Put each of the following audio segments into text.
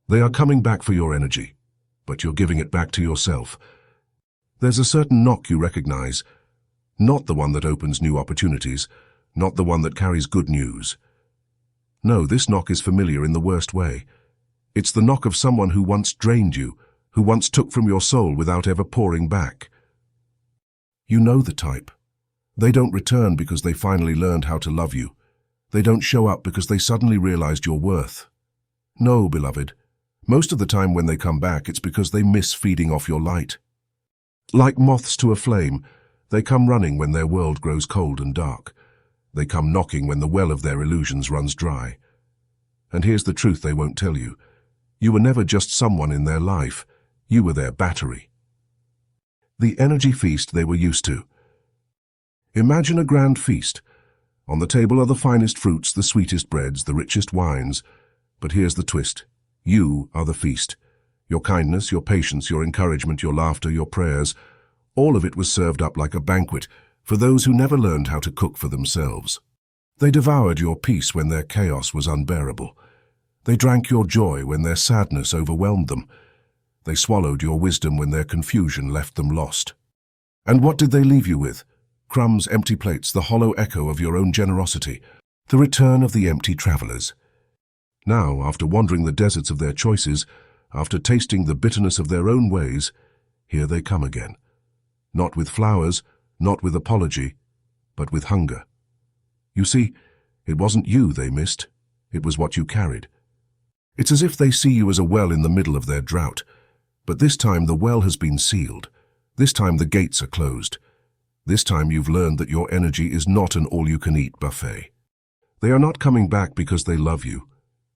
They are coming back for your energy, but you're giving it back to yourself. There's a certain knock you recognize, not the one that opens new opportunities, not the one that carries good news. No, this knock is familiar in the worst way. It's the knock of someone who once drained you, who once took from your soul without ever pouring back. You know the type. They don't return because they finally learned how to love you. They don't show up because they suddenly realized your worth. No, beloved. Most of the time when they come back, it's because they miss feeding off your light. Like moths to a flame, they come running when their world grows cold and dark. They come knocking when the well of their illusions runs dry. And here's the truth they won't tell you. You were never just someone in their life. You were their battery. The energy feast they were used to. Imagine a grand feast. On the table are the finest fruits, the sweetest breads, the richest wines. But here's the twist. You are the feast. Your kindness, your patience, your encouragement, your laughter, your prayers, all of it was served up like a banquet for those who never learned how to cook for themselves. They devoured your peace when their chaos was unbearable. They drank your joy when their sadness overwhelmed them. They swallowed your wisdom when their confusion left them lost. And what did they leave you with? Crumbs, empty plates, the hollow echo of your own generosity, the return of the empty travelers. Now, after wandering the deserts of their choices, after tasting the bitterness of their own ways, here they come again. Not with flowers, not with apology, but with hunger. You see, it wasn't you they missed, it was what you carried. It's as if they see you as a well in the middle of their drought, but this time the well has been sealed. This time the gates are closed. This time you've learned that your energy is not an all-you-can-eat buffet. They are not coming back because they love you.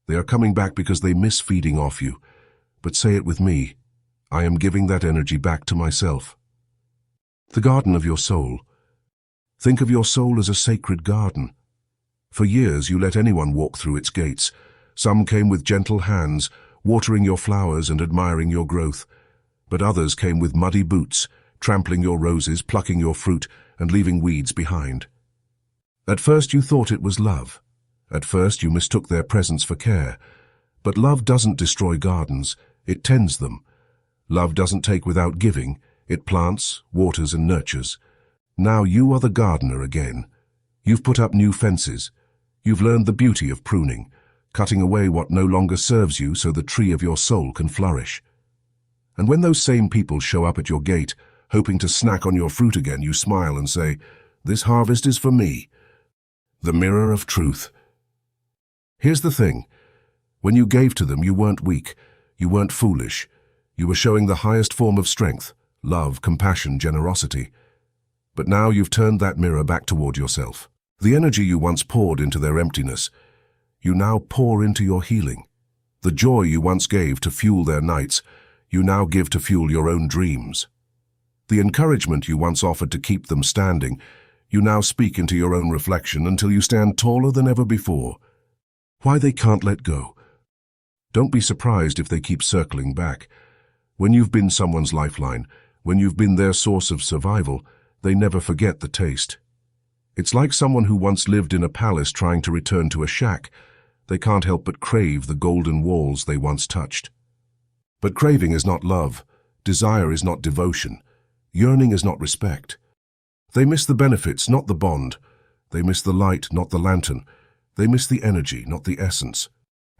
They are coming back because they miss feeding off you. But say it with me, I am giving that energy back to myself. The garden of your soul. Think of your soul as a sacred garden. For years you let anyone walk through its gates. Some came with gentle hands, watering your flowers and admiring your growth. But others came with muddy boots, trampling your roses, plucking your fruit, and leaving weeds behind. At first you thought it was love. At first you mistook their presence for care. But love doesn't destroy gardens, it tends them. Love doesn't take without giving, it plants, waters, and nurtures. Now you are the gardener again. You've put up new fences. You've learned the beauty of pruning, cutting away what no longer serves you so the tree of your soul can flourish. And when those same people show up at your gate, hoping to snack on your fruit again, you smile and say, "This harvest is for me." The mirror of truth. Here's the thing. When you gave to them, you weren't weak. You weren't foolish. You were showing the highest form of strength, love, compassion, generosity. But now you've turned that mirror back toward yourself. The energy you once poured into their emptiness, you now pour into your healing. The joy you once gave to fuel their nights, you now give to fuel your own dreams. The encouragement you once offered to keep them standing, you now speak into your own reflection until you stand taller than ever before. Why they can't let go? Don't be surprised if they keep circling back. When you've been someone's lifeline, when you've been their source of survival, they never forget the taste. It's like someone who once lived in a palace trying to return to a shack. They can't help but crave the golden walls they once touched. But craving is not love. Desire is not devotion. Yearning is not respect. They miss the benefits, not the bond. They miss the light, not the lantern. They miss the energy, not the essence.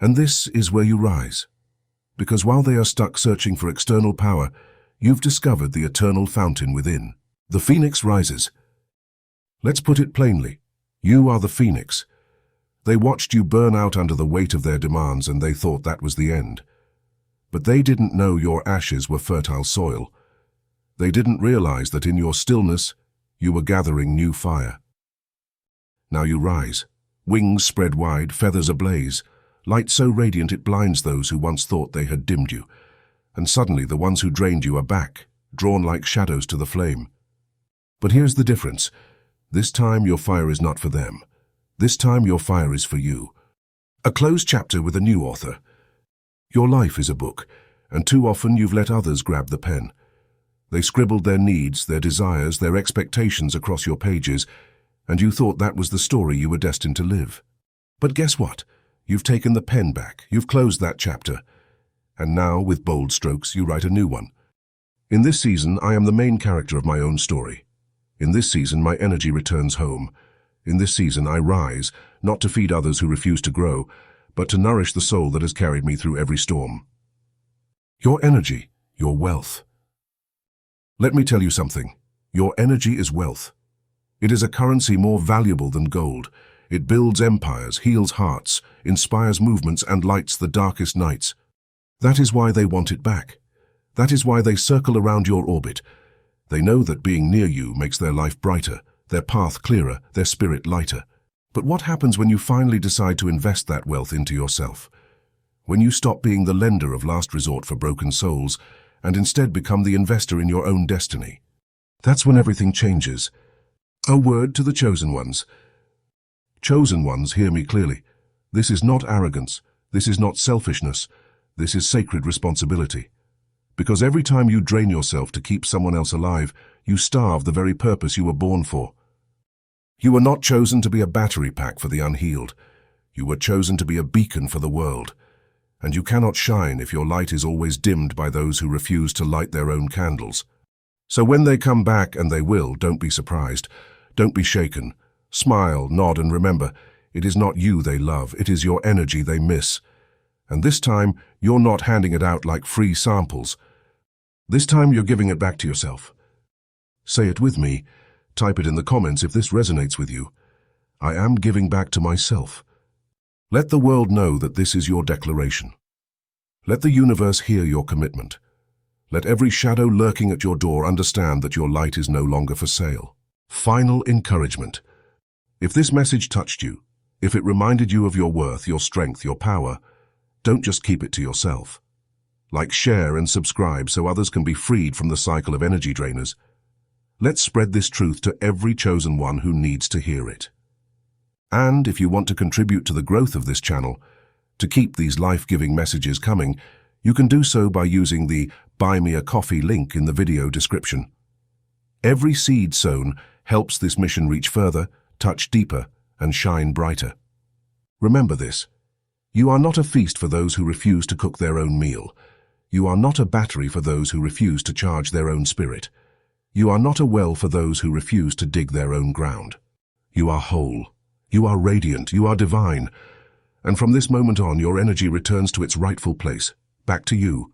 And this is where you rise. Because while they are stuck searching for external power, you've discovered the eternal fountain within. The phoenix rises. Let's put it plainly. You are the phoenix. They watched you burn out under the weight of their demands and they thought that was the end. But they didn't know your ashes were fertile soil. They didn't realize that in your stillness, you were gathering new fire. Now you rise, wings spread wide, feathers ablaze, light so radiant it blinds those who once thought they had dimmed you. And suddenly the ones who drained you are back, drawn like shadows to the flame. But here's the difference. This time your fire is not for them. This time your fire is for you. A closed chapter with a new author. Your life is a book, and too often you've let others grab the pen. They scribbled their needs, their desires, their expectations across your pages, and you thought that was the story you were destined to live. But guess what? You've taken the pen back. You've closed that chapter. And now, with bold strokes, you write a new one. In this season, I am the main character of my own story. In this season, my energy returns home. In this season, I rise, not to feed others who refuse to grow, but to nourish the soul that has carried me through every storm. Your energy, your wealth. Let me tell you something. Your energy is wealth. It is a currency more valuable than gold. It builds empires, heals hearts, inspires movements, and lights the darkest nights. That is why they want it back. That is why they circle around your orbit. They know that being near you makes their life brighter, their path clearer, their spirit lighter. But what happens when you finally decide to invest that wealth into yourself? When you stop being the lender of last resort for broken souls and instead become the investor in your own destiny? That's when everything changes. A word to the chosen ones. Chosen ones, hear me clearly. This is not arrogance. This is not selfishness. This is sacred responsibility. Because every time you drain yourself to keep someone else alive, you starve the very purpose you were born for. You were not chosen to be a battery pack for the unhealed. You were chosen to be a beacon for the world. And you cannot shine if your light is always dimmed by those who refuse to light their own candles. So when they come back, and they will, don't be surprised. Don't be shaken. Smile, nod, and remember, it is not you they love, it is your energy they miss. And this time, you're not handing it out like free samples. This time you're giving it back to yourself. Say it with me. Type it in the comments if this resonates with you. I am giving back to myself. Let the world know that this is your declaration. Let the universe hear your commitment. Let every shadow lurking at your door understand that your light is no longer for sale. Final encouragement. If this message touched you, if it reminded you of your worth, your strength, your power, don't just keep it to yourself. Like, share, and subscribe so others can be freed from the cycle of energy drainers. Let's spread this truth to every chosen one who needs to hear it. And if you want to contribute to the growth of this channel, to keep these life-giving messages coming, you can do so by using the Buy Me a Coffee link in the video description. Every seed sown helps this mission reach further, touch deeper, and shine brighter. Remember this. You are not a feast for those who refuse to cook their own meal. You are not a battery for those who refuse to charge their own spirit. You are not a well for those who refuse to dig their own ground. You are whole. You are radiant. You are divine. And from this moment on, your energy returns to its rightful place, back to you,